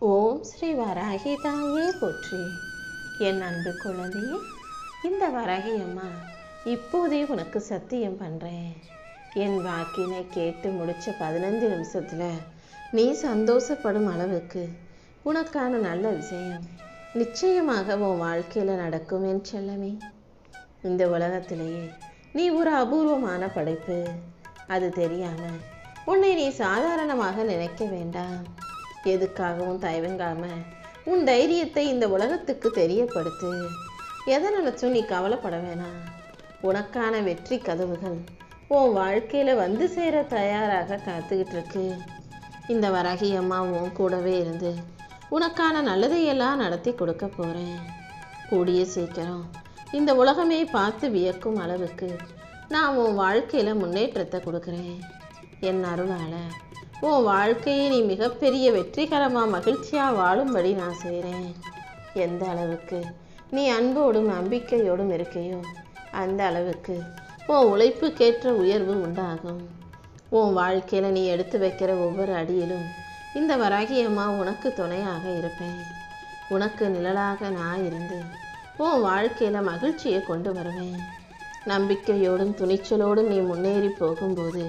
ஓம் ஸ்ரீ வராகி தாயே போற்றி. என் அன்பு குழந்தையே, இந்த வராகி அம்மா இப்போதே உனக்கு சத்தியம் பண்ணுறேன். என் வாக்கினை கேட்டு முடித்த 15 நிமிஷத்தில் நீ சந்தோஷப்படும் அளவுக்கு உனக்கான நல்ல விஷயம் நிச்சயமாக உன் வாழ்க்கையில் நடக்கும் என் செல்லமே. இந்த உலகத்திலேயே நீ ஒரு அபூர்வமான படைப்பு. அது தெரியாமல் உன்னை நீ சாதாரணமாக நினைக்க வேண்டாம். எதுக்காகவும் தயவங்காம உன் தைரியத்தை இந்த உலகத்துக்கு தெரியப்படுத்து. எதை நினைச்சும் நீ கவலைப்பட வேணாம். உனக்கான வெற்றி கதவுகள் உன் வாழ்க்கையில வந்து சேர தயாராக காத்துக்கிட்டு இருக்கு. இந்த வராகி அம்மா உன் கூடவே இருந்து உனக்கான நல்லதையெல்லாம் நடத்தி கொடுக்க போறேன். கூடிய சீக்கிரம் இந்த உலகமே பார்த்து வியக்கும் அளவுக்கு நான் உன் வாழ்க்கையில முன்னேற்றத்தை கொடுக்குறேன். என் அருளால உன் வாழ்க்கையை நீ மிகப்பெரிய வெற்றிகரமாக மகிழ்ச்சியாக வாழும்படி நான் செய்கிறேன். எந்த அளவுக்கு நீ அன்போடும் நம்பிக்கையோடும் இருக்கையோ அந்த அளவுக்கு உன் உழைப்புக்கேற்ற உயர்வு உண்டாகும். உன் வாழ்க்கையில் நீ எடுத்து வைக்கிற ஒவ்வொரு அடியிலும் இந்த வராகி அம்மா உனக்கு துணையாக இருப்பேன். உனக்கு நிழலாக நான் இருந்து உன் வாழ்க்கையில் மகிழ்ச்சியை கொண்டு வருவேன். நம்பிக்கையோடும் துணிச்சலோடும் நீ முன்னேறி போகும்போது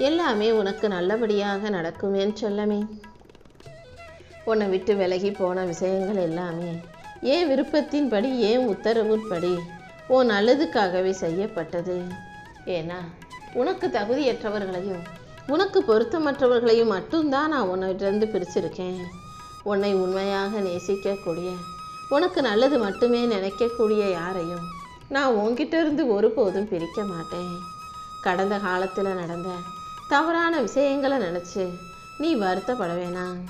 எல்லாமே உனக்கு நல்லபடியாக நடக்கும் என் செல்லமே. உன்னை விட்டு விலகி போன விஷயங்கள் எல்லாமே ஏன் விருப்பத்தின்படி ஏன் உத்தரவுப்படி உன் நல்லதுக்காகவே செய்யப்பட்டது. ஏன்னா உனக்கு தகுதியற்றவர்களையும் உனக்கு பொருத்தமற்றவர்களையும் மட்டும்தான் நான் உன்னிட்டிருந்து பிரிச்சிருக்கேன். உன்னை உண்மையாக நேசிக்கக்கூடிய உனக்கு நல்லது மட்டுமே நினைக்கக்கூடிய யாரையும் நான் உன்கிட்ட இருந்து ஒருபோதும் பிரிக்க மாட்டேன். கடந்த காலத்தில் நடந்த தவறான விஷயங்களை நினச்சி நீ வருத்தப்பட வேணாம்.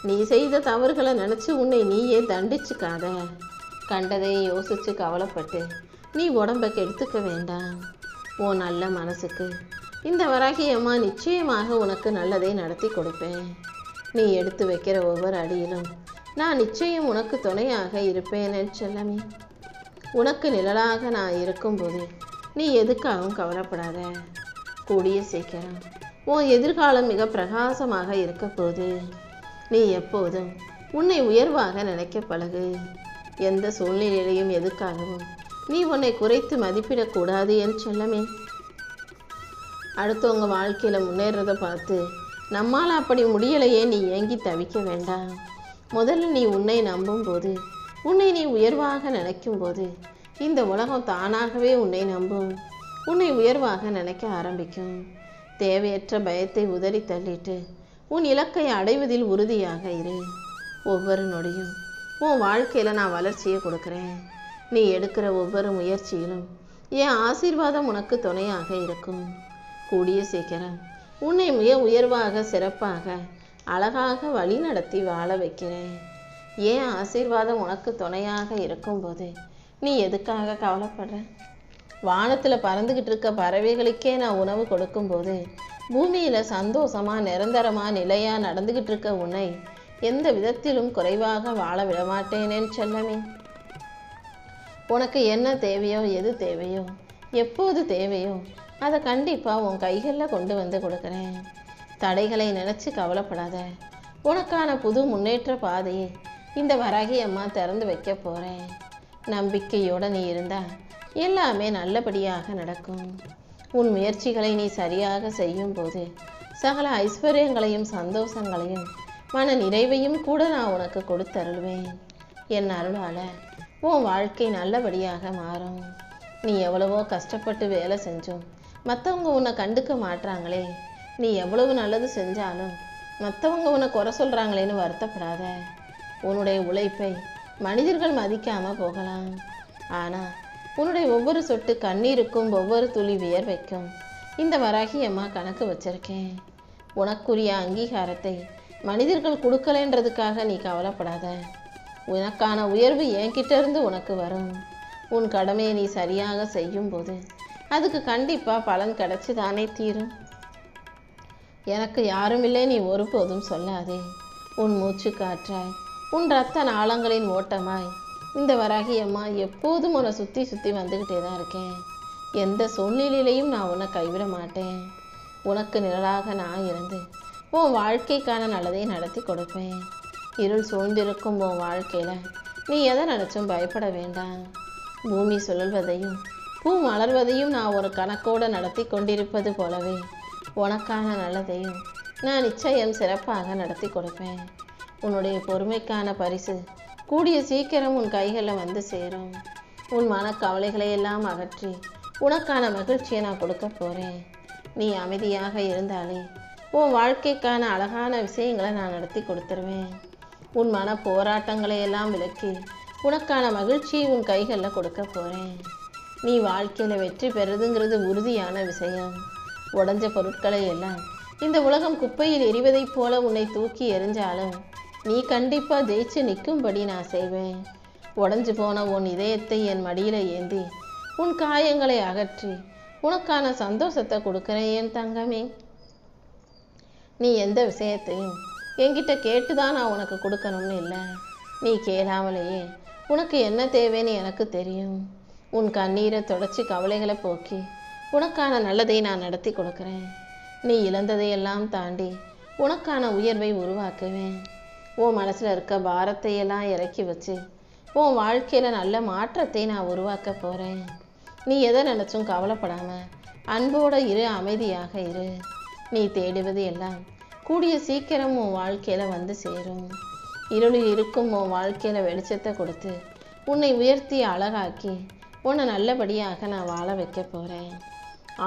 நீ செய்த தவறுகளை நினச்சி உன்னை நீயே தண்டிச்சுக்காத. கண்டதை யோசித்து கவலைப்பட்டு நீ உடம்பை கெடுத்துக்க வேண்டாம். உன் நல்ல மனசுக்கு இந்த வராகி அம்மா நிச்சயமாக உனக்கு நல்லதை நடத்தி கொடுப்பேன். நீ எடுத்து வைக்கிற ஒவ்வொரு அடியிலும் நான் நிச்சயம் உனக்கு துணையாக இருப்பேன் செல்லமே. உனக்கு நிழலாக நான் இருக்கும்போது நீ எதுக்காகவும் கவலைப்படாத. கூடிய சீக்கிரம் உன் எதிர்காலம் மிக பிரகாசமாக இருக்க போது. நீ எப்போதும் உன்னை உயர்வாக நினைக்க பழகு. எந்த சூழ்நிலையிலையும் எதுக்காகவும் நீ உன்னை குறைத்து மதிப்பிடக்கூடாது என் செல்லமே. அடுத்தவங்க வாழ்க்கையில் முன்னேறதை பார்த்து நம்மால் அப்படி முடியலையே நீ ஏங்கி தவிக்க வேண்டாம். முதல்ல நீ உன்னை நம்பும்போது உன்னை நீ உயர்வாக நினைக்கும் போது இந்த உலகம் தானாகவே உன்னை நம்பும். உன்னை உயர்வாக நினைக்க ஆரம்பிக்கும். தேவையற்ற பயத்தை உதறி தள்ளிட்டு உன் இலக்கை அடைவதில் உறுதியாக இரு. ஒவ்வொரு நொடியும் உன் வாழ்க்கையில் நான் வளர்ச்சியை கொடுக்குறேன். நீ எடுக்கிற ஒவ்வொரு முயற்சியிலும் என் ஆசீர்வாதம் உனக்கு துணையாக இருக்கும். கூடிய சீக்கிரம் உன்னை மிக உயர்வாக சிறப்பாக அழகாக வழி நடத்தி வாழ வைக்கிறேன். ஏன் ஆசீர்வாதம் உனக்கு துணையாக இருக்கும்போது நீ எதுக்காக கவலைப்படுற? வானத்தில் பறந்துக்கிட்டு இருக்க பறவைகளுக்கே நான் உணவு கொடுக்கும்போது பூமியில் சந்தோஷமாக நிரந்தரமாக நிலையாக நடந்துக்கிட்டு இருக்க உன்னை எந்த விதத்திலும் குறைவாக வாழ விடமாட்டேனேன்னு செல்லமே. உனக்கு என்ன தேவையோ எது தேவையோ எப்போது தேவையோ அதை கண்டிப்பாக உன் கைகளில் கொண்டு வந்து கொடுக்குறேன். தடைகளை நினச்சி கவலைப்படாத. உனக்கான புது முன்னேற்ற பாதையை இந்த வராகி அம்மா திறந்து வைக்க போகிறேன். நம்பிக்கையோடு நீ இருந்தால் எல்லாமே நல்லபடியாக நடக்கும். உன் முயற்சிகளை நீ சரியாக செய்யும் போது சகல ஐஸ்வர்யங்களையும் சந்தோஷங்களையும் மன நிறைவையும் கூட நான் உனக்கு கொடுத்தருள்வேன். என் அருளால் உன் வாழ்க்கை நல்லபடியாக மாறும். நீ எவ்வளவோ கஷ்டப்பட்டு வேலை செஞ்சும் மற்றவங்க உன்னை கண்டுக்க மாட்டாங்களே, நீ எவ்வளவு நல்லது செஞ்சாலும் மற்றவங்க உன்னை குறை சொல்கிறாங்களேன்னு வருத்தப்படாத. உன்னுடைய உழைப்பை மனிதர்கள் மதிக்காமல் போகலாம். ஆனால் உன்னுடைய ஒவ்வொரு சொட்டு கண்ணீருக்கும் ஒவ்வொரு துளி வியர்வைக்கும் இந்த வராகி அம்மா கணக்கு வச்சிருக்கேன். உனக்குரிய அங்கீகாரத்தை மனிதர்கள் கொடுக்கலன்றதுக்காக நீ கவலைப்படாத. உனக்கான உயர்வு என்கிட்ட இருந்து உனக்கு வரும். உன் கடமையை நீ சரியாக செய்யும் போது அதுக்கு கண்டிப்பாக பலன் கிடைச்சி தானே தீரும். எனக்கு யாரும் இல்லை நீ ஒருபோதும் சொல்லாதே. உன் மூச்சு காற்றாய் உன் இரத்த நாளங்களின் ஓட்டமாய் இந்த வராகி அம்மா எப்போதும் உன்னை சுற்றி சுற்றி வந்துக்கிட்டே தான் இருக்கேன். எந்த சூழ்நிலையிலையும் நான் உன்னை கைவிட மாட்டேன். உனக்கு நிழலாக நான் இருந்து உன் வாழ்க்கைக்கான நல்லதை நடத்தி கொடுப்பேன். இருள் சூழ்ந்திருக்கும் உன் வாழ்க்கையில நீ எதை நினைச்சும் பயப்பட வேண்டாம். பூமி சுழல்வதையும் பூ மலர்வதையும் நான் ஒரு கணக்கோடு நடத்தி கொண்டிருப்பது போலவே உனக்கான நல்லதையும் நான் நிச்சயம் சிறப்பாக நடத்தி கொடுப்பேன். உன்னுடைய பொறுமைக்கான பரிசு கூடிய சீக்கிரம் உன் கைகளில் வந்து சேரும். உன் மனக்கவலைகளை எல்லாம் அகற்றி உனக்கான மகிழ்ச்சியை நான் கொடுக்க போகிறேன். நீ அமைதியாக இருந்தாலே உன் வாழ்க்கைக்கான அழகான விஷயங்களை நான் நடத்தி கொடுத்துருவேன். உன் மன போராட்டங்களை எல்லாம் விலக்கி உனக்கான மகிழ்ச்சியை உன் கைகளில் கொடுக்க போகிறேன். நீ வாழ்க்கையில் வெற்றி பெறுதுங்கிறது உறுதியான விஷயம். உடஞ்ச பொருட்களை எல்லாம் இந்த உலகம் குப்பையில் எரிவதைப் போல உன்னை தூக்கி எறிஞ்சாலும் நீ கண்டிப்பாக ஜெயிச்சு நிற்கும்படி நான் செய்வேன். உடஞ்சு போன உன் இதயத்தை என் மடியில் ஏந்தி உன் காயங்களை அகற்றி உனக்கான சந்தோஷத்தை கொடுக்குறேன் என் தங்கமே. நீ எந்த விஷயத்தையும் என்கிட்ட கேட்டுதான் நான் உனக்கு கொடுக்கணும்னு இல்லை. நீ கேளாமலேயே உனக்கு என்ன தேவைன்னு எனக்கு தெரியும். உன் கண்ணீரை தொடச்சி கவலைகளை போக்கி உனக்கான நல்லதை நான் நடத்தி கொடுக்குறேன். நீ இழந்ததையெல்லாம் தாண்டி உனக்கான உயர்வை உருவாக்குவேன். உன் மனசில் இருக்க பாரத்தையெல்லாம் இறக்கி வச்சு உன் வாழ்க்கையில் நல்ல மாற்றத்தை நான் உருவாக்க போகிறேன். நீ எதை நினச்சும் கவலைப்படாமல் அன்போடு இரு, அமைதியாக இரு. நீ தேடுவது எல்லாம் கூடிய சீக்கிரம் உன் வாழ்க்கையில் வந்து சேரும். இருளில் இருக்கும் உன் வாழ்க்கையில் வெளிச்சத்தை கொடுத்து உன்னை உயர்த்தி அழகாக்கி உன்னை நல்லபடியாக நான் வாழ வைக்க போகிறேன்.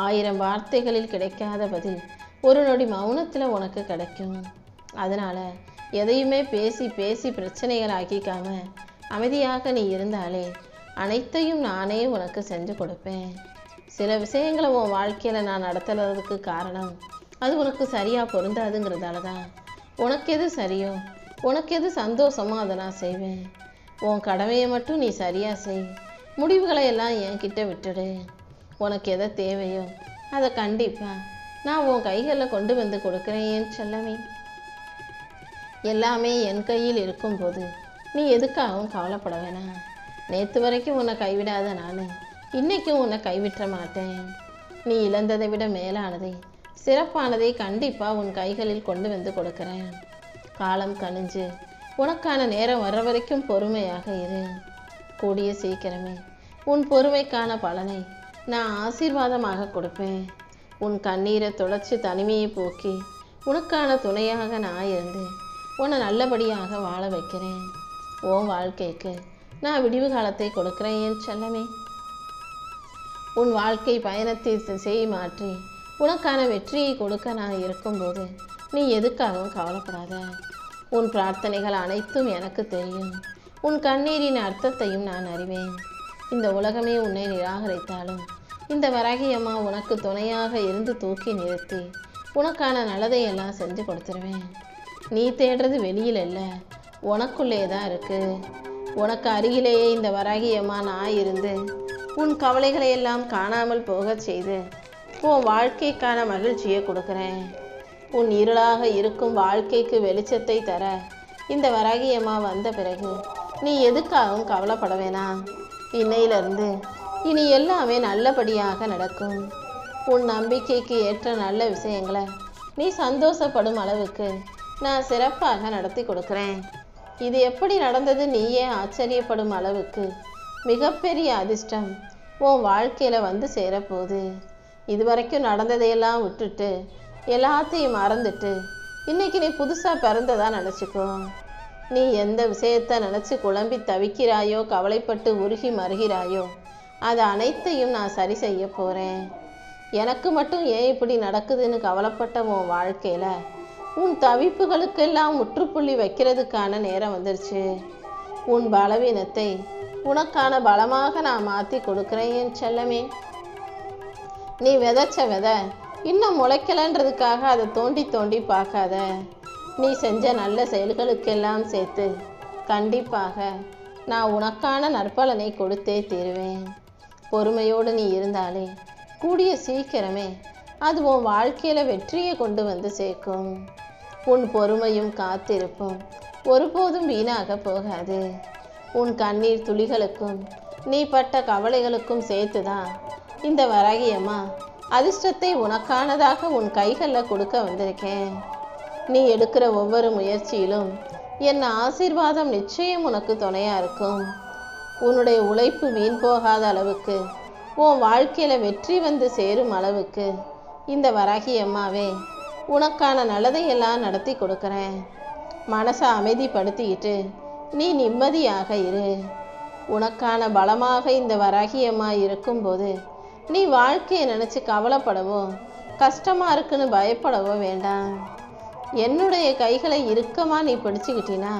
1000 வார்த்தைகளில் கிடைக்காத பதில் ஒரு நொடி மௌனத்தில் உனக்கு கிடைக்கும். அதனால் எதையுமே பேசி பேசி பிரச்சனைகள் ஆக்கிக்காம அமைதியாக நீ இருந்தாலே அனைத்தையும் நானே உனக்கு செஞ்சு கொடுப்பேன். சில விஷயங்களை உன் வாழ்க்கையில் நான் நடத்துறதுக்கு காரணம் அது உனக்கு சரியாக பொருந்தாதுங்கிறதால தான். உனக்கு எது சரியோ உனக்கு எது சந்தோஷமோ அதை நான் செய்வேன். உன் கடமையை மட்டும் நீ சரியாக செய். முடிவுகளை எல்லாம் என்கிட்ட விட்டுடு. உனக்கு எதை தேவையோ அதை கண்டிப்பாக நான் உன் கைகளில் கொண்டு வந்து கொடுக்குறேன் என் செல்லமே. எல்லாமே என் கையில் இருக்கும்போது நீ எதுக்காகவும் கவலைப்பட வேணாம். நேற்று வரைக்கும் உன்னை கைவிடாத நான் இன்றைக்கும் உன்னை கைவிட்ட மாட்டேன். நீ இழந்ததை விட மேலானதை சிறப்பானதை கண்டிப்பாக உன் கைகளில் கொண்டு வந்து கொடுக்குறேன். காலம் கழிஞ்சு உனக்கான நேரம் வர்ற வரைக்கும் பொறுமையாக இரு. கூடிய சீக்கிரமே உன் பொறுமைக்கான பலனை நான் ஆசீர்வாதமாக கொடுப்பேன். உன் கண்ணீரை தொடச்சி தனிமையை போக்கி உனக்கான துணையாக நான் இருந்து உன்னை நல்லபடியாக வாழ வைக்கிறேன். உன் வாழ்க்கைக்கு நான் விடிவு காலத்தை கொடுக்குறேன் என் செல்லமே. உன் வாழ்க்கை பயணத்தை திசையை மாற்றி உனக்கான வெற்றியை கொடுக்க நான் இருக்கும்போது நீ எதுக்காகவும் கவலைப்படாத. உன் பிரார்த்தனைகள் அனைத்தும் எனக்கு தெரியும். உன் கண்ணீரின் அர்த்தத்தையும் நான் அறிவேன். இந்த உலகமே உன்னை நிராகரித்தாலும் இந்த வராகி அம்மா உனக்கு துணையாக இருந்து தூக்கி நிறுத்தி உனக்கான நல்லதை எல்லாம் செஞ்சு கொடுத்துருவேன். நீ தேடுறது வெளியில் இல்லை, உனக்குள்ளே தான் இருக்குது. உனக்கு அருகிலேயே இந்த வராகி அம்மா நான் இருந்து உன் கவலைகளை எல்லாம் காணாமல் போக செய்து உன் வாழ்க்கைக்கான மகிழ்ச்சியை கொடுக்குறேன். உன் இருளாக இருக்கும் வாழ்க்கைக்கு வெளிச்சத்தை தர இந்த வராகி அம்மா வந்த பிறகு நீ எதுக்காகவும் கவலைப்பட வேணாம். இன்னையிலிருந்து இனி எல்லாமே நல்லபடியாக நடக்கும். உன் நம்பிக்கைக்கு ஏற்ற நல்ல விஷயங்களை நீ சந்தோஷப்படும் அளவுக்கு நான் சிறப்பாக நடத்தி கொடுக்குறேன். இது எப்படி நடந்தது நீயே ஆச்சரியப்படும் அளவுக்கு மிகப்பெரிய அதிர்ஷ்டம் உன் வாழ்க்கையில் வந்து சேரப்போகுது. இதுவரைக்கும் நடந்ததையெல்லாம் விட்டுட்டு எல்லாத்தையும் மறந்துட்டு இன்னைக்கு நீ புதுசாக பிறந்ததா நினச்சிக்கோ. நீ எந்த விஷயத்தை நினச்சி குழம்பி தவிக்கிறாயோ, கவலைப்பட்டு உருகி மறுகிறாயோ, அது அனைத்தையும் நான் சரி செய்ய போகிறேன். எனக்கு மட்டும் ஏன் இப்படி நடக்குதுன்னு கவலைப்பட்ட உன் வாழ்க்கையில் உன் தவிப்புகளுக்கெல்லாம் முற்றுப்புள்ளி வைக்கிறதுக்கான நேரம் வந்துருச்சு. உன் பலவீனத்தை உனக்கான பலமாக நான் மாற்றி கொடுக்குறேன் என் செல்லமே. நீ விதைச்ச விதை இன்னும் முளைக்கலன்றதுக்காக அதை தோண்டி தோண்டி பார்க்காத. நீ செஞ்ச நல்ல செயல்களுக்கெல்லாம் சேர்த்து கண்டிப்பாக நான் உனக்கான நற்பலனை கொடுத்தே தீருவேன். பொறுமையோடு நீ இருந்தாலே கூடிய சீக்கிரமே அது உன் வாழ்க்கையில் வெற்றியை கொண்டு வந்து சேர்க்கும். உன் பொறுமையும் காத்திருப்பும் ஒருபோதும் வீணாக போகாது. உன் கண்ணீர் துளிகளுக்கும் நீ பட்ட கவலைகளுக்கும் சேர்த்துதான் இந்த வராகி அம்மா அதிர்ஷ்டத்தை உனக்கானதாக உன் கைகளில் கொடுக்க வந்திருக்கேன். நீ எடுக்கிற ஒவ்வொரு முயற்சியிலும் என் ஆசீர்வாதம் நிச்சயம் உனக்கு துணையா இருக்கும். உன்னுடைய உழைப்பு வீண் போகாத அளவுக்கு, உன் வாழ்க்கையில வெற்றி வந்து சேரும் அளவுக்கு இந்த வராகி அம்மாவே உனக்கான நல்லதையெல்லாம் நடத்தி கொடுக்குறேன். மனசை அமைதிப்படுத்திக்கிட்டு நீ நிம்மதியாக இரு. உனக்கான பலமாக இந்த வராகி அம்மா இருக்கும்போது நீ வாழ்க்கையை நினச்சி கவலைப்படவோ கஷ்டமாக இருக்குன்னு பயப்படவோ வேண்டாம். என்னுடைய கைகளை இறுக்கமாக நீ பிடிச்சிக்கிட்டினா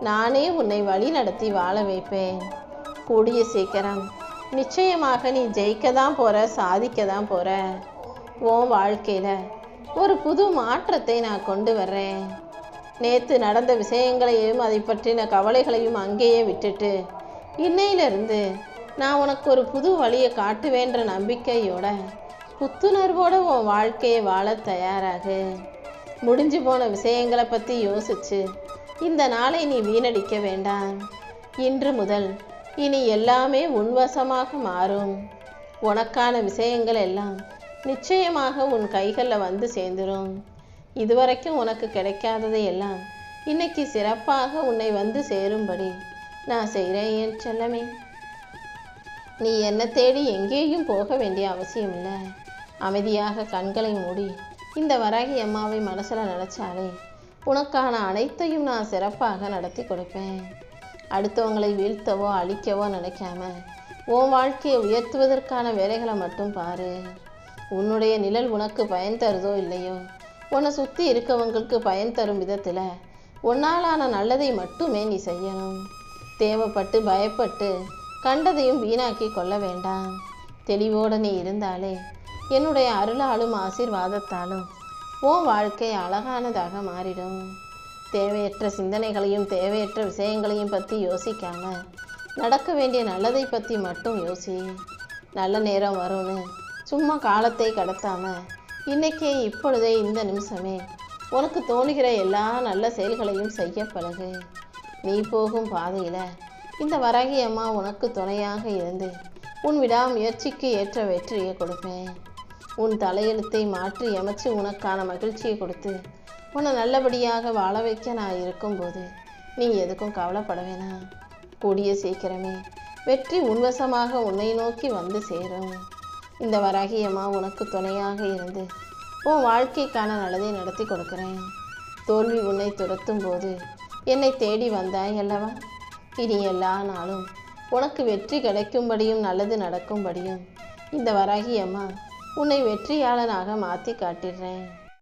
நானே உன்னை வழி நடத்தி வாழ வைப்பேன். கூடிய சீக்கிரம் நிச்சயமாக நீ ஜெயிக்க தான் போகிற, சாதிக்க தான் போகிற. உன் வாழ்க்கையில் ஒரு புது மாற்றத்தை நான் கொண்டு வர்றேன். நேற்று நடந்த விஷயங்களையும் அதை பற்றின கவலைகளையும் அங்கேயே விட்டுட்டு இன்னையிலிருந்து நான் உனக்கு ஒரு புது வழியை காட்டுவேன்ற நம்பிக்கையோட புத்துணர்வோட உன் வாழ்க்கையை வாழ தயாராகு. முடிஞ்சு போன விஷயங்களை பற்றி யோசிச்சு இந்த நாளை நீ வீணடிக்க வேண்டாம். இன்று முதல் இனி எல்லாமே உன்வசமாக மாறும். உனக்கான விஷயங்கள் எல்லாம் நிச்சயமாக உன் கைகளில் வந்து சேர்ந்துடும். இதுவரைக்கும் உனக்கு கிடைக்காததை எல்லாம் இன்னைக்கு சிறப்பாக உன்னை வந்து சேரும்படி நான் செய்கிறேன் என் செல்லமே. நீ என்னை தேடி எங்கேயும் போக வேண்டிய அவசியம் இல்லை. அமைதியாக கண்களை மூடி இந்த வராகி அம்மாவை மனசில் நினச்சாலே உனக்கான அனைத்தையும் நான் சிறப்பாக நடத்தி கொடுப்பேன். அடுத்தவங்களை வீழ்த்தவோ அழிக்கவோ நினைக்காம உன் வாழ்க்கையை உயர்த்துவதற்கான வேலைகளை மட்டும் பாரு. உன்னுடைய நிழல் உனக்கு பயன் தருதோ இல்லையோ, உன்னை சுற்றி இருக்கவங்களுக்கு பயன் தரும் விதத்தில் உன்னாலான நல்லதை மட்டுமே நீ செய்யணும். தேவைப்பட்டு பயப்பட்டு கண்டதையும் வீணாக்கி கொள்ள வேண்டாம். தெளிவோடு நீ இருந்தாலே என்னுடைய அருளாலும் ஆசீர்வாதத்தாலும் உன் வாழ்க்கை அழகானதாக மாறிடும். தேவையற்ற சிந்தனைகளையும் தேவையற்ற விஷயங்களையும் பற்றி யோசிக்காம நடக்க வேண்டிய நல்லதை பற்றி மட்டும் யோசி. நல்ல நேரம் வரும்னு சும்மா காலத்தை கடத்தாம இன்னைக்கே இப்பொழுதே இந்த நிமிஷமே உனக்கு தோணுகிற எல்லா நல்ல செயல்களையும் செய்ய பழகு. நீ போகும் பாதையில் இந்த வராகி அம்மா உனக்கு துணையாக இருந்து உன் விடாமுயற்சிக்கு ஏற்ற வெற்றியை கொடுப்பேன். உன் தலையெழுத்தை மாற்றி அமைச்சு உனக்கான மகிழ்ச்சியை கொடுத்து உன்னை நல்லபடியாக வாழ வைக்க நான் இருக்கும்போது நீ எதுக்கும் கவலைப்பட வேணாம். கூடிய சீக்கிரமே வெற்றி உன்வசமாக உன்னை நோக்கி வந்து சேரும். இந்த வராகி அம்மா உனக்கு துணையாக இருந்து உன் வாழ்க்கைக்கான நல்லதை நடத்தி கொடுக்குறேன். தோல்வி உன்னை துரத்தும் போது என்னை தேடி வந்தாய் அல்லவா? இனி எல்லா நாளும் உனக்கு வெற்றி கிடைக்கும்படியும் நல்லது நடக்கும்படியும் இந்த வராகி அம்மா உன்னை வெற்றியாளனாக மாற்றி காட்டிடுறேன்.